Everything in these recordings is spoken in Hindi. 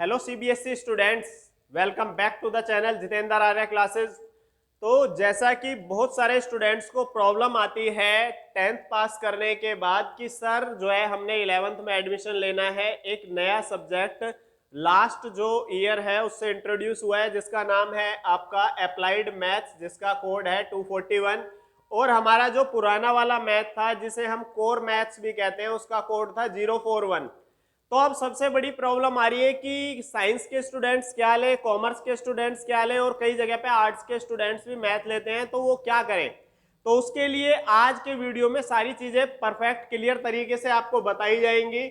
Hello CBSE students, welcome back to the channel Jitendra Arya classes. तो जैसा कि बहुत सारे स्टूडेंट्स को प्रॉब्लम आती है 10th पास करने के बाद कि सर जो है हमने 11th में एडमिशन लेना है, एक नया सब्जेक्ट लास्ट जो ईयर है उससे इंट्रोड्यूस हुआ है जिसका नाम है आपका अप्लाइड मैथ्स, जिसका कोड है 241। और हमारा जो पुराना वाला मैथ था जिसे हम कोर मैथ्स भी कहते हैं उसका कोड था 041। तो अब सबसे बड़ी प्रॉब्लम आ रही है कि साइंस के स्टूडेंट्स क्या ले, कॉमर्स के स्टूडेंट्स क्या ले, और कई जगह पे आर्ट्स के स्टूडेंट्स भी मैथ लेते हैं, तो वो क्या करें। तो उसके लिए आज के वीडियो में सारी चीजें परफेक्ट क्लियर तरीके से आपको बताई जाएंगी।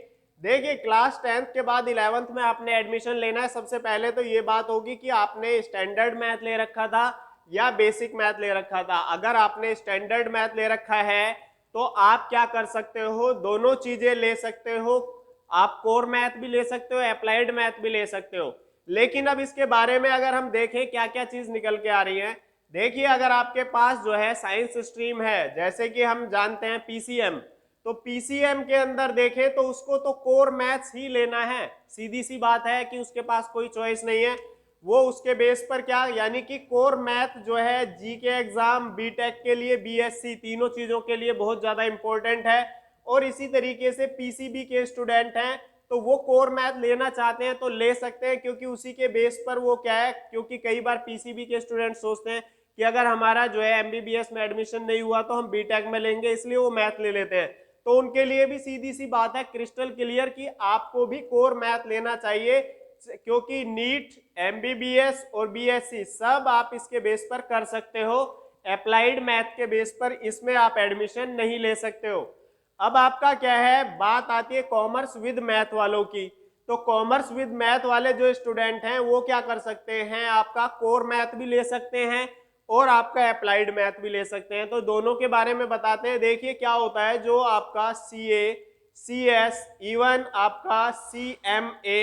देखिए, क्लास 10th के बाद 11th में आपने एडमिशन लेना है। सबसे पहले तो ये बात होगी कि आपने स्टैंडर्ड मैथ ले रखा था या बेसिक मैथ ले रखा था। अगर आपने स्टैंडर्ड मैथ ले रखा है तो आप क्या कर सकते हो, दोनों चीजें ले सकते हो। आप कोर मैथ भी ले सकते हो, अप्लाइड मैथ भी ले सकते हो। लेकिन अब इसके बारे में अगर हम देखें क्या क्या चीज निकल के आ रही है। देखिए, अगर आपके पास जो है साइंस स्ट्रीम है, जैसे कि हम जानते हैं पीसीएम, तो पीसीएम के अंदर देखें तो उसको तो कोर मैथ्स ही लेना है। सीधी सी बात है कि उसके पास कोई चॉइस नहीं है। वो उसके बेस पर क्या, यानी कि कोर मैथ जो है जीके एग्जाम, बीटेक के लिए, बीएससी, तीनों चीजों के लिए बहुत ज्यादा इंपॉर्टेंट है। और इसी तरीके से पीसीबी के स्टूडेंट हैं तो वो कोर मैथ लेना चाहते हैं तो ले सकते हैं, क्योंकि उसी के बेस पर वो क्या है, क्योंकि कई बार पीसीबी के स्टूडेंट सोचते हैं कि अगर हमारा जो है एमबीबीएस में एडमिशन नहीं हुआ तो हम बीटेक में लेंगे, इसलिए वो मैथ ले लेते हैं। तो उनके लिए भी सीधी सी बात है, क्रिस्टल क्लियर, कि आपको भी कोर मैथ लेना चाहिए, क्योंकि नीट, एमबीबीएस और बीएससी सब आप इसके बेस पर कर सकते हो। अप्लाइड मैथ के बेस पर इसमें आप एडमिशन नहीं ले सकते हो। अब आपका क्या है, बात आती है कॉमर्स विद मैथ वालों की। तो कॉमर्स विद मैथ वाले जो स्टूडेंट हैं वो क्या कर सकते हैं, आपका कोर मैथ भी ले सकते हैं और आपका अप्लाइड मैथ भी ले सकते हैं। तो दोनों के बारे में बताते हैं। देखिए क्या होता है, जो आपका सीए, सीएस, इवन आपका सीएमए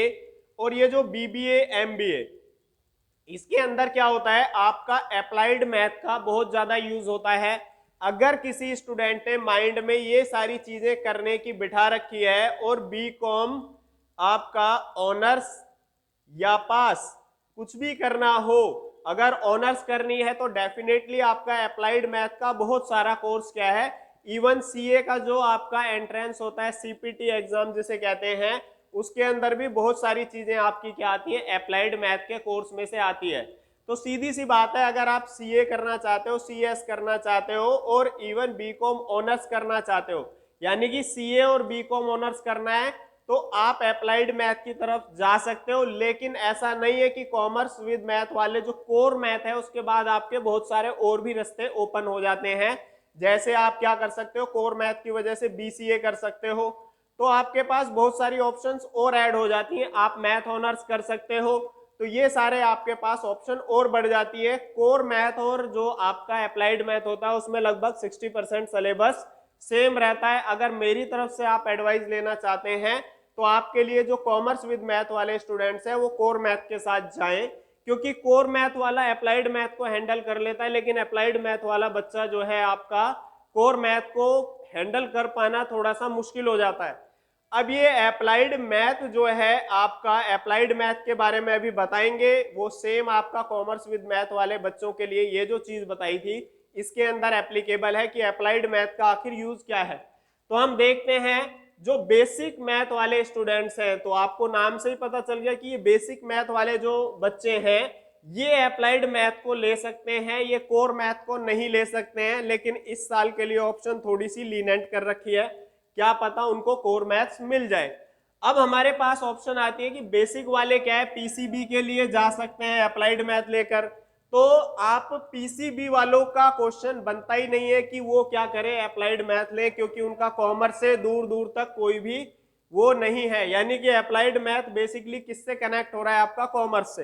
और ये जो बीबीए, एमबीए, इसके अंदर क्या होता है, आपका अप्लाइड मैथ का बहुत ज्यादा यूज होता है। अगर किसी स्टूडेंट ने माइंड में ये सारी चीजें करने की बिठा रखी है और बीकॉम आपका ऑनर्स या पास कुछ भी करना हो, अगर ऑनर्स करनी है तो डेफिनेटली आपका अप्लाइड मैथ का बहुत सारा कोर्स क्या है, इवन सीए का जो आपका एंट्रेंस होता है, सीपीटी एग्जाम जिसे कहते हैं, उसके अंदर भी बहुत सारी चीजें आपकी क्या आती है, अप्लाइड मैथ के कोर्स में से आती है। तो सीधी सी बात है, अगर आप सीए करना चाहते हो, सीएस करना चाहते हो और इवन बीकॉम ऑनर्स करना चाहते हो, यानी कि सीए और बीकॉम ऑनर्स करना है, तो आप अप्लाइड मैथ की तरफ जा सकते हो। लेकिन ऐसा नहीं है कि कॉमर्स विद मैथ वाले जो कोर मैथ है उसके बाद आपके बहुत सारे और भी रास्ते ओपन हो जाते हैं। जैसे आप क्या कर सकते हो, कोर मैथ की वजह से बीसीए कर सकते हो, तो आपके पास बहुत सारी ऑप्शंस और ऐड हो जाती हैं। आप मैथ ऑनर्स कर सकते हो, तो ये सारे आपके पास ऑप्शन और बढ़ जाती है। कोर मैथ और जो आपका अप्लाइड मैथ होता है उसमें लगभग 60% सिलेबस सेम रहता है। अगर मेरी तरफ से आप एडवाइस लेना चाहते हैं तो आपके लिए जो कॉमर्स विद मैथ वाले स्टूडेंट्स हैं वो कोर मैथ के साथ जाएं, क्योंकि कोर मैथ वाला अप्लाइड मैथ को हैंडल कर लेता है, लेकिन अप्लाइड मैथ वाला बच्चा जो है आपका कोर मैथ को हैंडल कर पाना थोड़ा सा मुश्किल हो जाता है। अब ये अप्लाइड मैथ जो है आपका, अप्लाइड मैथ के बारे में अभी बताएंगे, वो सेम आपका कॉमर्स विद मैथ वाले बच्चों के लिए ये जो चीज बताई थी इसके अंदर एप्लीकेबल है कि अप्लाइड मैथ का आखिर यूज क्या है। तो हम देखते हैं, जो बेसिक मैथ वाले स्टूडेंट्स हैं, तो आपको नाम से ही पता चल गया कि ये बेसिक मैथ वाले जो बच्चे हैं ये अप्लाइड मैथ को ले सकते हैं, ये कोर मैथ को नहीं ले सकते हैं। लेकिन इस साल के लिए ऑप्शन थोड़ी सी लीनेंट कर रखी है, क्या पता उनको कोर मैथ्स मिल जाए। अब हमारे पास ऑप्शन आती है कि बेसिक वाले क्या है, पीसीबी के लिए जा सकते हैं अप्लाइड मैथ लेकर। तो आप पीसीबी वालों का क्वेश्चन बनता ही नहीं है कि वो क्या करें, अप्लाइड मैथ ले, क्योंकि उनका कॉमर्स से दूर दूर तक कोई भी वो नहीं है। यानी कि अप्लाइड मैथ बेसिकली किससे कनेक्ट हो रहा है, आपका कॉमर्स से।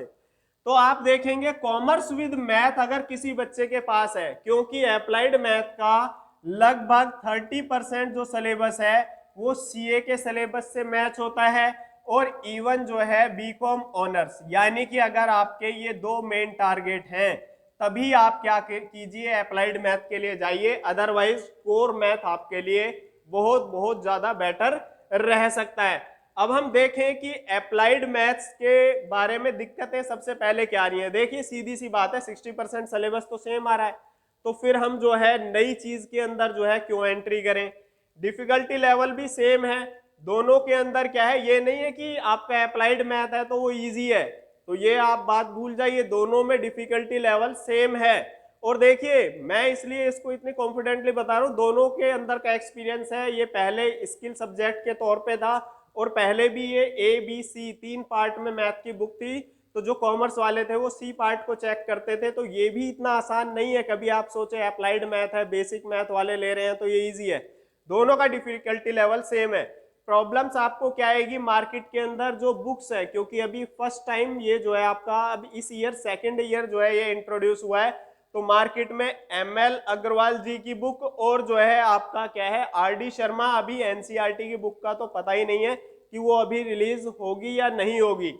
तो आप देखेंगे कॉमर्स विद मैथ अगर किसी बच्चे के पास है, क्योंकि अप्लाइड मैथ का लगभग 30% जो सिलेबस है वो सीए के सिलेबस से मैच होता है, और इवन जो है बीकॉम ऑनर्स। यानी कि अगर आपके ये दो मेन टारगेट हैं तभी आप क्या कीजिए, अप्लाइड मैथ के लिए जाइए। अदरवाइज कोर मैथ आपके लिए बहुत बहुत ज्यादा बेटर रह सकता है। अब हम देखें कि अप्लाइड मैथ्स के बारे में दिक्कतें सबसे पहले क्या आ रही है। देखिए सीधी सी बात है, 60% सिलेबस तो सेम आ रहा है, तो फिर हम जो है नई चीज के अंदर जो है क्यों एंट्री करें। डिफिकल्टी लेवल भी सेम है दोनों के अंदर। क्या है, ये नहीं है कि आपका अप्लाइड मैथ है तो वो इजी है, तो ये आप बात भूल जाइए, दोनों में डिफिकल्टी लेवल सेम है। और देखिए मैं इसलिए इसको इतनी कॉन्फिडेंटली बता रहा हूँ, दोनों के अंदर का एक्सपीरियंस है। ये पहले स्किल सब्जेक्ट के तौर पे था और पहले भी ये ABC 3 पार्ट में मैथ की बुक थी, तो जो कॉमर्स वाले थे वो C पार्ट को चेक करते थे। तो ये भी इतना आसान नहीं है, कभी आप सोचे अप्लाइड मैथ है, बेसिक मैथ वाले ले रहे हैं तो ये ईजी है। दोनों का डिफिकल्टी लेवल सेम है। प्रॉब्लम्स आपको क्या आएगी मार्केट के अंदर, जो बुक्स है, क्योंकि अभी फर्स्ट टाइम ये जो है आपका अब इस ईयर सेकेंड ईयर जो है ये इंट्रोड्यूस हुआ है, तो मार्केट में ML अग्रवाल जी की बुक और जो है आपका क्या है RD शर्मा, अभी NCERT की बुक का तो पता ही नहीं है कि वो अभी रिलीज होगी या नहीं होगी।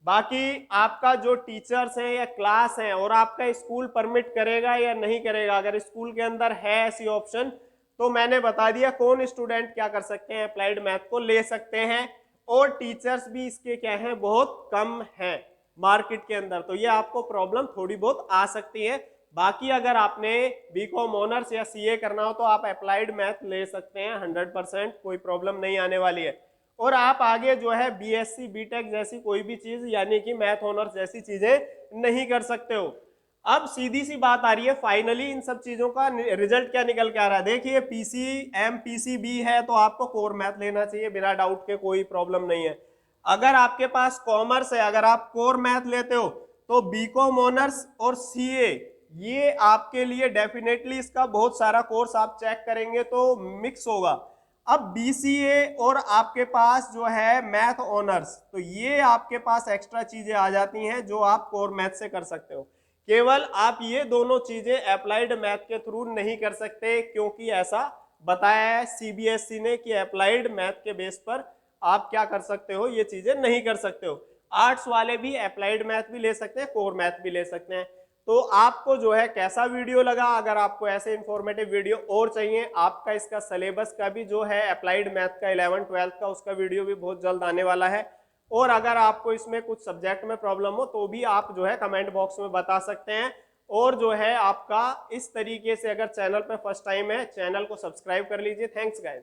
बाकी आपका जो टीचर्स हैं या क्लास हैं और आपका स्कूल परमिट करेगा या नहीं करेगा, अगर स्कूल के अंदर है ऐसी ऑप्शन तो मैंने बता दिया कौन स्टूडेंट क्या कर सकते हैं, अप्लाइड मैथ को ले सकते हैं। और टीचर्स भी इसके क्या हैं, बहुत कम हैं मार्केट के अंदर, तो ये आपको प्रॉब्लम थोड़ी बहुत आ सकती है। बाकी अगर आपने बीकॉम ऑनर्स या सीए करना हो तो आप अप्लाइड मैथ ले सकते हैं 100%, कोई प्रॉब्लम नहीं आने वाली है। और आप आगे जो है बीएससी बीटेक जैसी कोई भी चीज यानी कि मैथ ऑनर्स जैसी चीजें नहीं कर सकते हो। अब सीधी सी बात आ रही है, फाइनली इन सब चीजों का रिजल्ट क्या निकल के आ रहा है। देखिए PCM PCB है तो आपको कोर मैथ लेना चाहिए बिना डाउट के, कोई प्रॉब्लम नहीं है। अगर आपके पास कॉमर्स है, अगर आप कोर मैथ लेते हो तो बीकॉम ऑनर्स और सीए ये आपके लिए डेफिनेटली, इसका बहुत सारा कोर्स आप चेक करेंगे तो मिक्स होगा। अब BCA और आपके पास जो है मैथ ऑनर्स, तो ये आपके पास एक्स्ट्रा चीजें आ जाती हैं जो आप कोर मैथ से कर सकते हो। केवल आप ये दोनों चीजें अप्लाइड मैथ के थ्रू नहीं कर सकते, क्योंकि ऐसा बताया है CBSE ने कि अप्लाइड मैथ के बेस पर आप क्या कर सकते हो, ये चीजें नहीं कर सकते हो। आर्ट्स वाले भी अप्लाइड मैथ भी ले सकते हैं, कोर मैथ भी ले सकते हैं। तो आपको जो है कैसा वीडियो लगा, अगर आपको ऐसे इंफॉर्मेटिव वीडियो और चाहिए, आपका इसका सिलेबस का भी जो है अप्लाइड मैथ का 11th 12th का उसका वीडियो भी बहुत जल्द आने वाला है। और अगर आपको इसमें कुछ सब्जेक्ट में प्रॉब्लम हो तो भी आप जो है कमेंट बॉक्स में बता सकते हैं। और जो है आपका इस तरीके से अगर चैनल पे फर्स्ट टाइम है, चैनल को सब्सक्राइब कर लीजिए। Thanks guys.